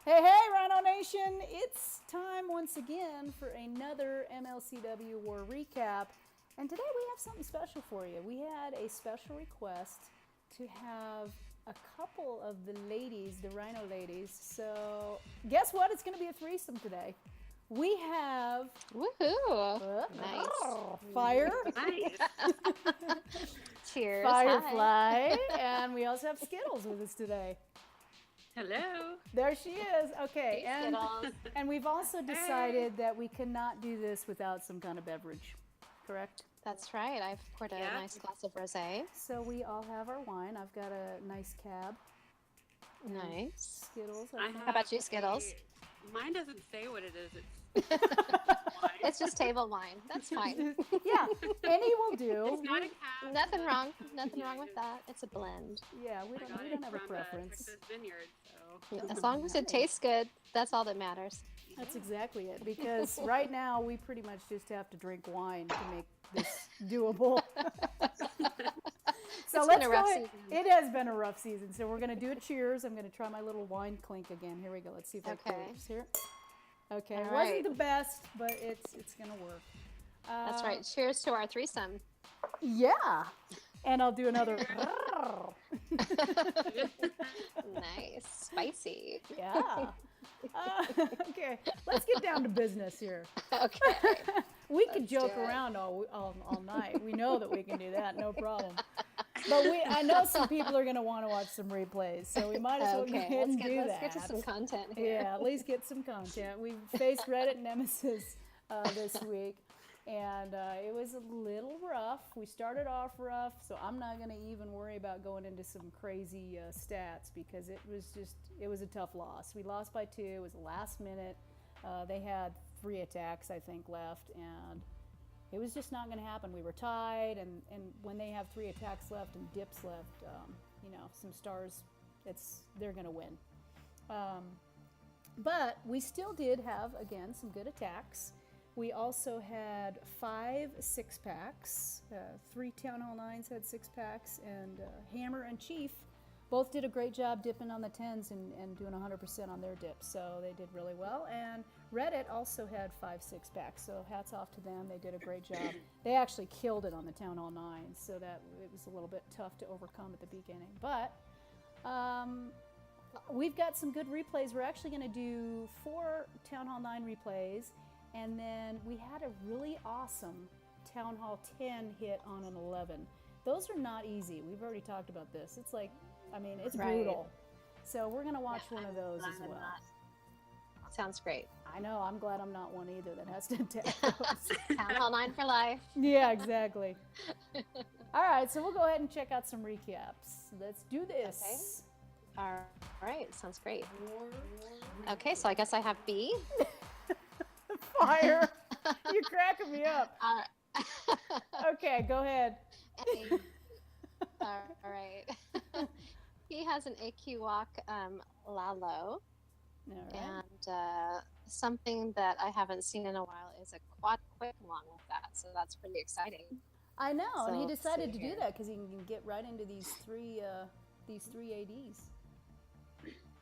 Hey, hey, Rhino Nation! It's time once again for another MLCW War recap. And today we have something special for you. We had a special request to have a couple of the ladies, the Rhino ladies. So guess what? It's going to be a threesome today. We have Woohoo! Nice. Fire, Nice. Cheers. Firefly, and we also have Skittles with us today. Hello. There she is. Okay, Hey, Skittles. and we've also decided that we cannot do this without some kind of beverage, correct? That's right. I've poured a Yeah. nice glass of rosé. So we all have our wine. I've got a nice cab. Nice. Skittles. I think. How about you, Skittles? Mine doesn't say what it is. It's just table wine. That's fine. Yeah, any will do. It's not a cab. Nothing wrong. Nothing wrong with that. It's a blend. Yeah, we I got don't it have a from preference. Texas Vineyard, so. As long as it tastes good, that's all that matters. That's exactly it. Because right now we pretty much just have to drink wine to make this doable. So let's been a rough go. season. It has been a rough season. So we're going to do a cheers. I'm going to try my little wine clink again. Here we go. Let's see if I Okay. can here. Okay, All it wasn't right. the best, but it's going to work. That's right. Cheers to our threesome. Yeah. And I'll do another. Nice. Spicy. Yeah. Okay, let's get down to business here. Okay. We could Let's joke do it. around all night. We know that we can do that, no problem. But I know some people are going to want to watch some replays, so we might as well go Okay. ahead and do Let's that. get to some content here. Yeah, at least get some content. We faced Reddit Nemesis this week, and it was a little rough. We started off rough, so I'm not going to even worry about going into some crazy stats because it was a tough loss. We lost by 2. It was last minute. They had 3 attacks, I think, left, and it was just not going to happen. We were tied, and when they have 3 attacks left and dips left, some stars, they're going to win. But we still did have, again, some good attacks. We also had 5 6-packs. 3 Town Hall 9s had 6-packs, and Hammer and Chief both did a great job dipping on the 10s and doing 100% on their dips, so they did really well. And Reddit also had 5 6-packs, so hats off to them. They did a great job. They actually killed it on the Town Hall 9s, so that it was a little bit tough to overcome at the beginning. But we've got some good replays. We're actually going to do 4 Town Hall 9 replays, and then we had a really awesome Town Hall 10 hit on an 11. Those are not easy. We've already talked about this. It's like, it's Right. brutal. So we're going to watch one of those as I'm well. not. Sounds great. I know. I'm glad I'm not one either that has to attack those. Town Hall 9 for life. Yeah, exactly. All right, so we'll go ahead and check out some recaps. Let's do this. All right. Sounds great. Okay, so I guess I have B. Fire. You're cracking me up. All Okay, go ahead. All right. He has an AQ walk Lalo, All right. and something that I haven't seen in a while is a quad quick along with that. So that's pretty exciting. I know, and he So, decided to see do here. that because he can get right into these three ADs.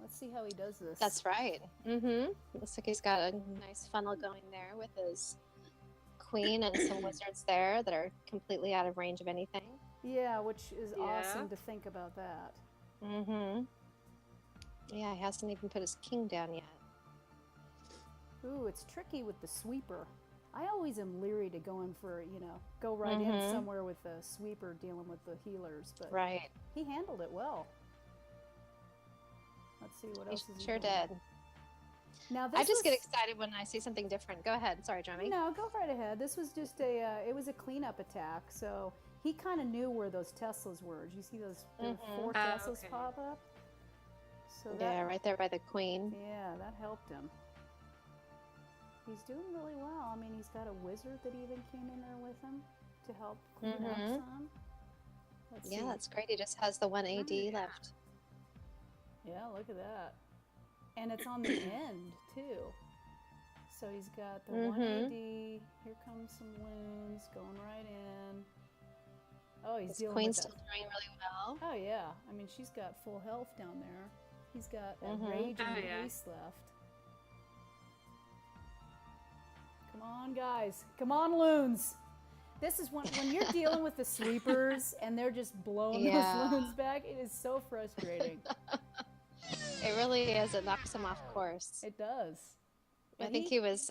Let's see how he does this. That's right. Mm-hmm. Looks like he's got a nice funnel going there with his queen and some wizards there that are completely out of range of anything. Yeah, which is Yeah. awesome to think about that. Mm-hmm. Yeah, he hasn't even put his king down yet. Ooh, it's tricky with the sweeper. I always am leery to go in for, go right in somewhere with a sweeper dealing with the healers, but Right. he handled it well. Let's see what He else is sure doing. did. Now this I just get was- excited when I see something different. Go ahead. Sorry, Jeremy. No, go right ahead. This was just it was a cleanup attack, so he kind of knew where those Teslas were. Did you see those 4 Teslas okay. pop up? So Yeah, right there by the queen. Yeah, that helped him. He's doing really well. He's got a wizard that even came in there with him to help clean up some. Let's Yeah, see. that's great. He just has the one AD left. Yeah, look at that. And it's on the end, too. So he's got the 1 AD. Here comes some wounds going right in. Oh, he's His dealing queen's with still that. doing really well. Oh, yeah. She's got full health down there. He's got a rage and Oh, yeah. haste left. Come on, guys. Come on, loons. This is when you're dealing with the sweepers and they're just blowing Yeah. those loons back. It is so frustrating. It really is. It knocks him off course. It does. I And think he was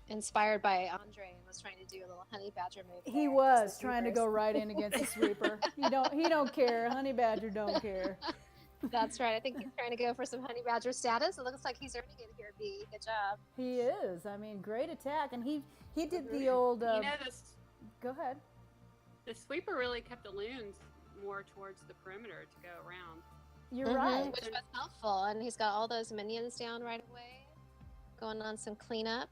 inspired by Andre and was trying to do a little honey badger move. He there was against the trying to sweepers. go right in against the sweeper. He don't care. Honey Badger don't care. That's right. I think he's trying to go for some honey badger status. It looks like he's earning it here, B. Good job. He is. I mean, great attack, and he did the old. You know, Go ahead. the sweeper really kept the loons more towards the perimeter to go around. You're right. Which was helpful. And he's got all those minions down right away, going on some cleanup.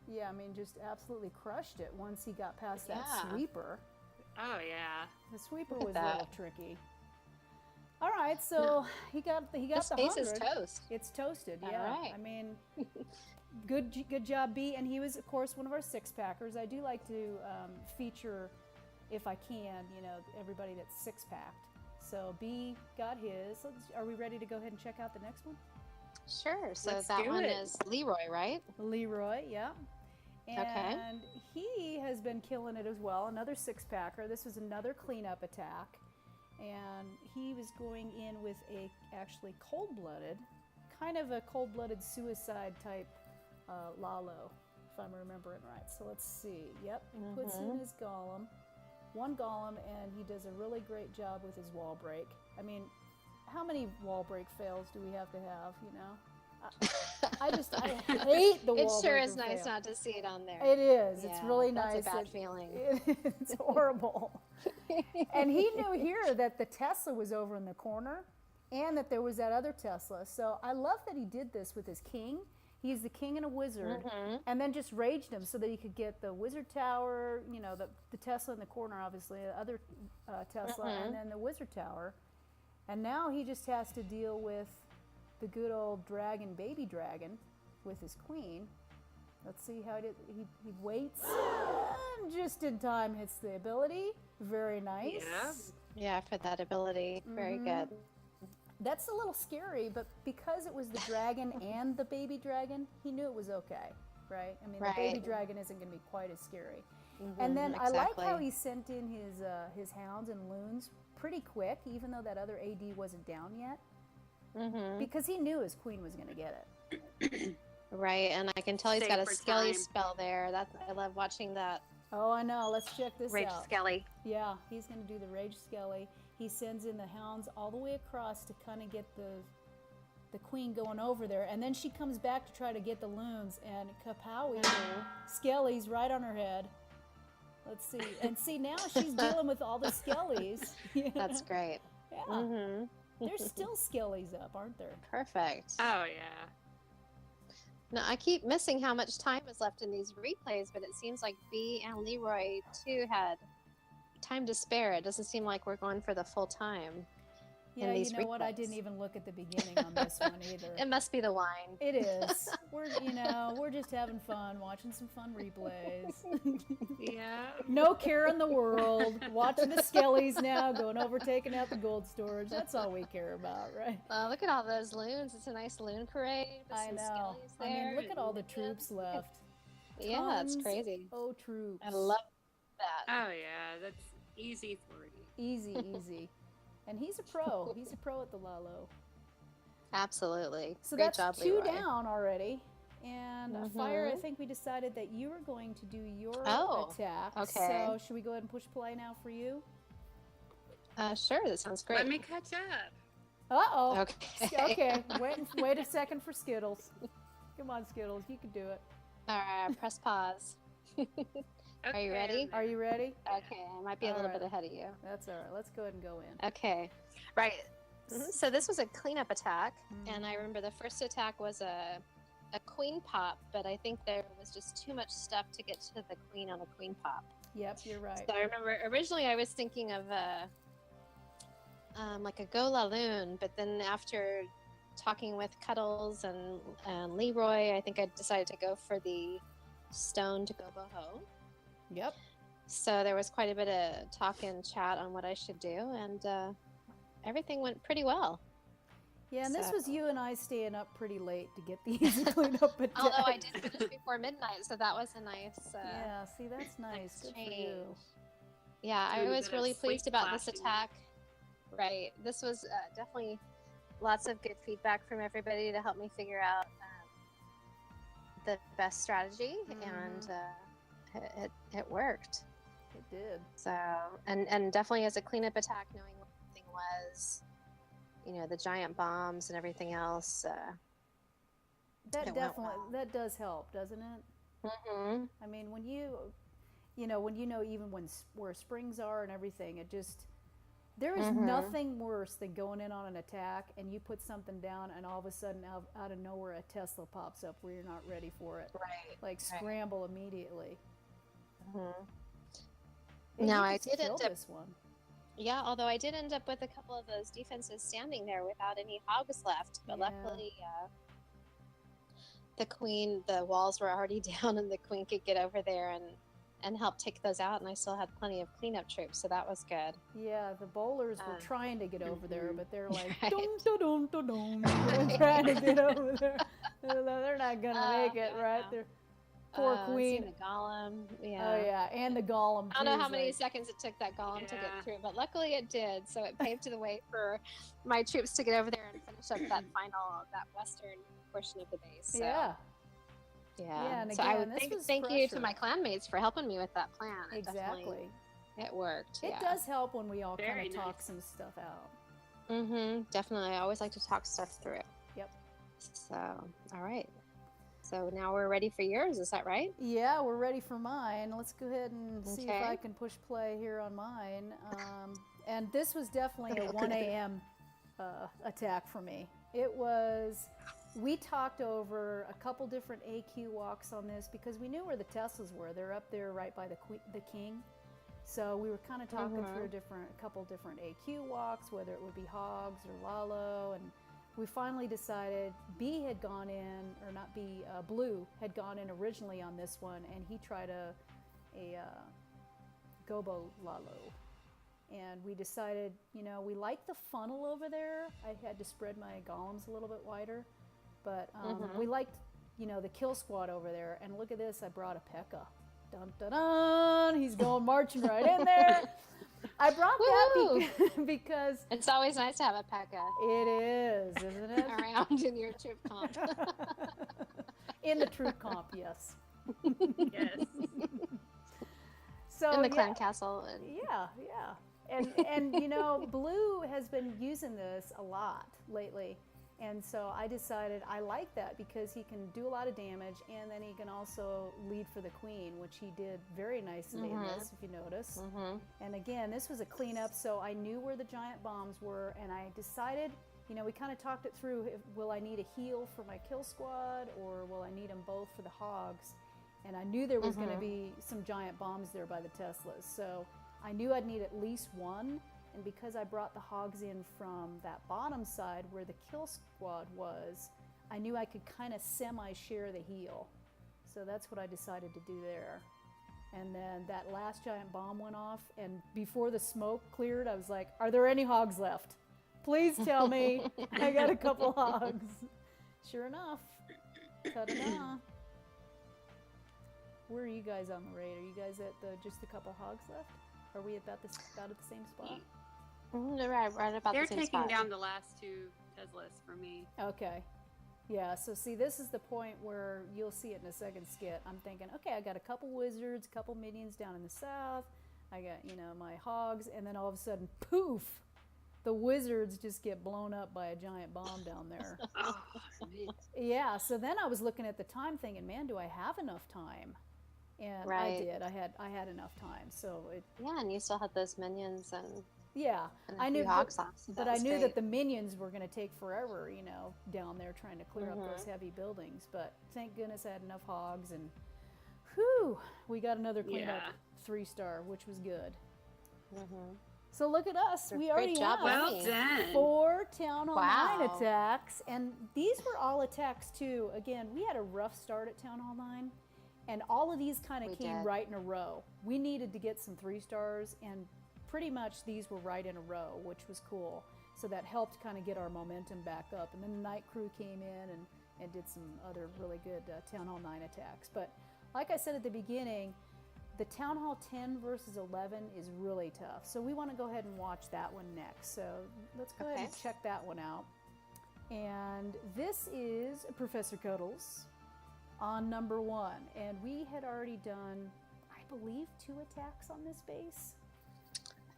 Yeah, I mean, just absolutely crushed it once he got past that Yeah. sweeper. Oh yeah. The sweeper Look at was a little that. tricky. All right, so he got This the face is 100. toast. It's toasted. All Yeah. right. I mean, good job, B. And he was, of course, one of our six-packers. I do like to feature, if I can, everybody that's six-packed. So B got his. Are we ready to go ahead and check out the next one? Sure. So Let's that do one it. is Leroy, right? Leroy, yeah. Okay. And he has been killing it as well. Another six-packer. This was another cleanup attack. And he was going in with a actually cold-blooded, kind of a cold-blooded suicide type Lalo, if I'm remembering right. So let's see. Yep, he puts in his golem, one golem, and he does a really great job with his wall break. I mean, how many wall break fails do we have to have, I hate the It wall sure breaker is nice fail. not to see it on there. It is. It's Yeah, really that's nice. a bad feeling. It's horrible. And he knew here that the Tesla was over in the corner and that there was that other Tesla. So I love that he did this with his king. He's the king and a wizard, and then just raged him so that he could get the wizard tower, the Tesla in the corner, obviously, the other Tesla, and then the wizard tower. And now he just has to deal with the good old dragon, baby dragon, with his queen. Let's see how he waits, and just in time hits the ability. Very nice. Yeah. Yeah, for that ability. Very good. That's a little scary, but because it was the dragon and the baby dragon, he knew it was okay, right? I mean, the baby Right. dragon isn't going to be quite as scary. And then I like how he sent in his hounds and loons pretty quick, even though that other AD wasn't down yet, because he knew his queen was going to get it. Right, and I can tell he's Save got a for skelly time. spell there. I love watching that. Oh, I know. Let's check this Rage out. Skelly. Yeah, he's going to do the Rage Skelly. He sends in the hounds all the way across to kind of get the queen going over there. And then she comes back to try to get the loons. And kapowie, Skelly's right on her head. Let's see. And see, now she's dealing with all the Skellies. That's great. Yeah. There's still Skellies up, aren't there? Perfect. Oh yeah. Now, I keep missing how much time is left in these replays, but it seems like B and Leroy, too, had time to spare. It doesn't seem like we're going for the full time. Yeah, these you know what? I replays. didn't even look at the beginning on this one either. It must be the wine. It is. We're just having fun, watching some fun replays. Yeah. No care in the world. Watching the Skellies now, going over, taking out the gold storage. That's all we care about, right? Look at all those loons. It's a nice loon parade. With I some know. skellies I mean, there look at all the and troops left. Yeah, it's Tons crazy. Oh, troops. I love that. Oh yeah. That's easy 40. Easy, easy. And he's a pro. He's a pro at the Lalo. Absolutely. So Great that's job, two Leroy. down already. And Fire, I think we decided that you were going to do your Oh, attack. okay. So should we go ahead and push play now for you? Sure, that sounds great. Let me catch up. Uh-oh. Okay. Okay. Wait a second for Skittles. Come on, Skittles. You can do it. All right, press pause. Are you Okay, ready? Are you ready? Okay, I might be a All little right. bit ahead of you. That's all right. Let's go ahead and go in. Okay, right. So this was a cleanup attack, and I remember the first attack was a queen pop, but I think there was just too much stuff to get to the queen on a queen pop. Yep, you're right. So I remember originally I was thinking of like a go loon, but then after talking with Cuddles and Leroy, I think I decided to go for the stone to go boho. Yep. So there was quite a bit of talk and chat on what I should do, and everything went pretty well. Yeah, and this So- was you and I staying up pretty late to get these cleaned up attacks. Although I did finish before midnight, so that was a nice. Yeah, see, that's nice. Good for you. exchange. Yeah, I Doing a was bit of really sleep pleased about this flashing. attack. Right. This was definitely lots of good feedback from everybody to help me figure out the best strategy, and it worked. It did. So, and definitely as a cleanup attack, knowing what the thing was, the giant bombs and everything else. That It went definitely, well. that does help, doesn't it? Mm-hmm. I mean, when you know even where springs are and everything, it just, there is nothing worse than going in on an attack and you put something down and all of a sudden out of nowhere a Tesla pops up where you're not ready for it. Right. Like scramble immediately. Mm-hmm. And Now, you I just did killed end up- this one. Yeah, although I did end up with a couple of those defenses standing there without any hogs left, but Yeah. luckily the walls were already down and the queen could get over there and help take those out, and I still had plenty of cleanup troops, so that was good. Yeah, the bowlers were trying to get over there, but they're like, Right. dum dum dum dum, trying to get over there. They're not gonna make it, yeah, I right? know. They're poor Let's see, queen. the golem. Yeah. Oh yeah, and the golem. I don't know too, how is many like- seconds it took that golem to Yeah. get through, but luckily it did. So it paved the way for my troops to get over there and finish up that western portion of the base. So, Yeah, yeah. and So I again, would this was thank you to pressure. my clanmates for helping me with that plan. It definitely- exactly. it worked. It yeah. does help when we all kind Very of talk nice. some stuff out. Mm-hmm. Definitely. I always like to talk stuff through. Yep. So, all right. So now we're ready for yours. Is that right? Yeah, we're ready for mine. Let's go ahead and see if Okay. I can push play here on mine. And this was definitely a 1 a.m. Attack for me. It was, we talked over a couple different AQ walks on this because we knew where the Teslas were. They're up there right by the king. So we were kind of talking through a couple different AQ walks, whether it would be Hogs or Lalo, and we finally decided B had gone in, or not B, Blue had gone in originally on this one, and he tried a Gobo Lalo. And we decided, we like the funnel over there. I had to spread my golems a little bit wider, but we liked, the kill squad over there. And look at this, I brought a P.E.K.K.A. Dun dun dun! He's going marching right in there. I brought that because It's always nice to have a P.E.K.K.A. it is, isn't it? around in your troop comp. In the troop comp, yes. Yes. So in the yeah, clan castle. And... yeah. And Blue has been using this a lot lately. And so I decided I like that because he can do a lot of damage, and then he can also lead for the queen, which he did very nicely in this, if you notice. And again, this was a cleanup, so I knew where the giant bombs were, and I decided, we kind of talked it through, will I need a heal for my kill squad, or will I need them both for the hogs? And I knew there was going to be some giant bombs there by the Teslas, so I knew I'd need at least one. And because I brought the hogs in from that bottom side where the kill squad was, I knew I could kind of semi-share the heal. So that's what I decided to do there. And then that last giant bomb went off, and before the smoke cleared, I was like, are there any hogs left? Please tell me. I got a couple hogs. Sure enough. Ta-da! Where are you guys on the raid? Are you guys at just a couple hogs left? Are we about at the same spot? Right about They're the same taking spot. down the last two Teslas for me. Okay. Yeah, so see, this is the point where you'll see it in a second skit. I'm thinking, okay, I got a couple wizards, a couple minions down in the south. I got, my hogs, and then all of a sudden, poof, the wizards just get blown up by a giant bomb down there. Oh, man. Yeah, so then I was looking at the time thinking, man, do I have enough time? And I Right. did. I had enough time. So Yeah, and you still had those minions and yeah, a I few knew hogs left. So but I knew that the minions were going to take forever, down there trying to clear up those heavy buildings. But thank goodness I had enough hogs, and whew, we got another cleanup Yeah. 3-star, which was good. So look at us. We already Great job, have Well done. 4 Town Hall 9 Wow. attacks, and these were all attacks too. Again, we had a rough start at Town Hall 9, and all of these kind We of came did. right in a row. We needed to get some 3-stars, and pretty much these were right in a row, which was cool. So that helped kind of get our momentum back up. And then the night crew came in and did some other really good Town Hall 9 attacks. But like I said at the beginning, the Town Hall 10 versus 11 is really tough. So we want to go ahead and watch that one next. So let's go ahead and check that one out. And this is Professor Cuddles on number 1. And we had already done, I believe, 2 attacks on this base.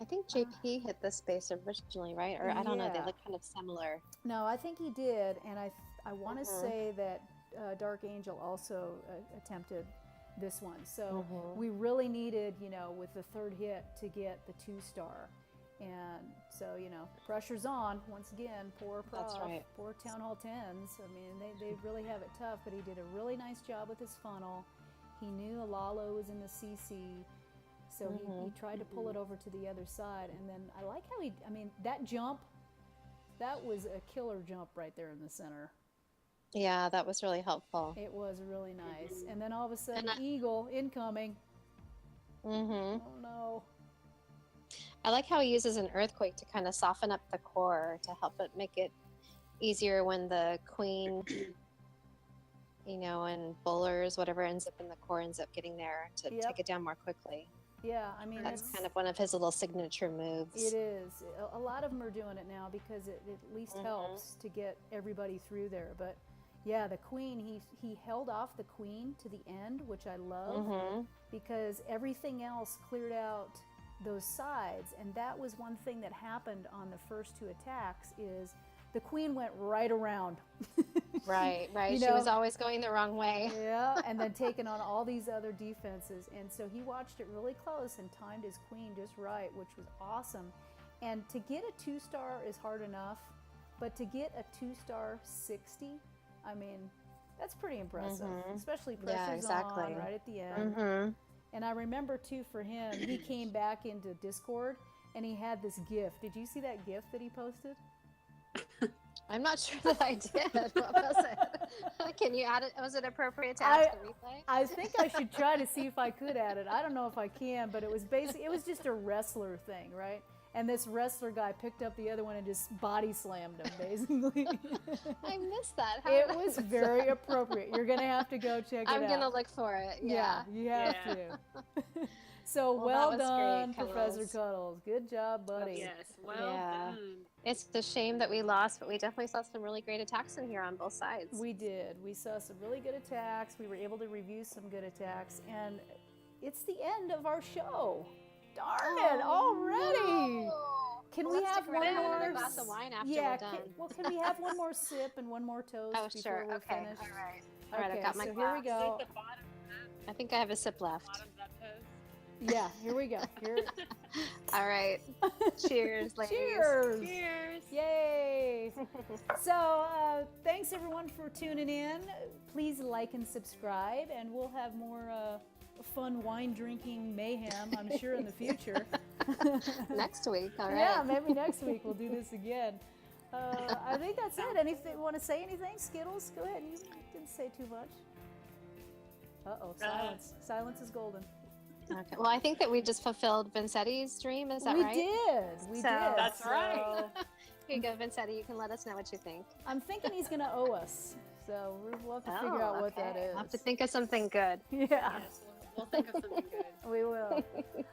I think JP hit this base originally, right? Or I don't know, they look kind of similar. No, I think he did. And I want to say that Dark Angel also attempted this one. So we really needed, you know, with the 3rd hit to get the 2-star. And so, you know, pressure's on once again. Poor Prof, That's right. Poor Town Hall 10s. I mean, they really have it tough, but he did a really nice job with his funnel. He knew Alalo was in the CC, so he tried to pull it over to the other side. And then I like how I mean, that jump, that was a killer jump right there in the center. Yeah, that was really helpful. It was really nice. And then all of a sudden, Eagle incoming. Oh no. I like how he uses an earthquake to kind of soften up the core to help it make it easier when the queen, you know, and bowlers, whatever ends up in the core ends up getting there to take it down more quickly. Yeah, I mean, that's kind of one of his little signature moves. It is. A lot of them are doing it now because it at least helps to get everybody through there. But yeah, the queen, he held off the queen to the end, which I love because everything else cleared out those sides. And that was one thing that happened on the first 2 attacks is the queen went right around. Right. You She know? was always going the wrong way. Yeah, and then taking on all these other defenses. And so he watched it really close and timed his queen just right, which was awesome. And to get a 2-star is hard enough, but to get a 2-star 60, I mean, that's pretty impressive, especially pressure's on right at the end. And I remember too for him, he came back into Discord and he had this gift. Did you see that gift that he posted? I'm not sure that I did. What was it? Can you add it? Was it appropriate to add to the replay? I think I should try to see if I could add it. I don't know if I can, but it was just a wrestler thing, right? And this wrestler guy picked up the other one and just body slammed him, basically. I missed that. It was very appropriate. You're going to have to go check it out. I'm going to look for it. Yeah, you have to. So well done, great, Professor Cuddles. Good job, buddy. Yes, well done. It's a shame that we lost, but we definitely saw some really great attacks in here on both sides. We did. We saw some really good attacks. We were able to review some good attacks. And it's the end of our show. Darn it, already. No. Can we have one more another glass of wine after we're done? Can we have one more sip and one more toast before we're finished? All right, I've got my glass. Here we go. I think I have a sip left. Yeah, here we go. All right. Cheers, ladies. Cheers. Cheers. Yay. So, thanks everyone for tuning in. Please like and subscribe, and we'll have more fun wine drinking mayhem, I'm sure, in the future. Next week, all right. Yeah, maybe next week we'll do this again. I think that's it. Anything? Want to say anything, Skittles? Go ahead. You didn't say too much. Uh-oh, silence. Silence is golden. Okay. Well, I think that we just fulfilled Vincetti's dream. Is that right? We did. That's right. Here you go, Vincetti. You can let us know what you think. I'm thinking he's going to owe us. So we'll have to figure out what that is. I'll have to think of something good. Yeah. Yes, we'll think of something good. We will.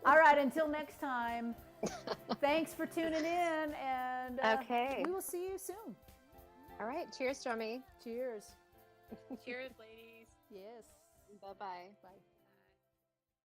All right. Until next time. Thanks for tuning in. And we will see you soon. All right. Cheers, Drummy. Cheers. Cheers, ladies. Yes. Bye-bye. Bye.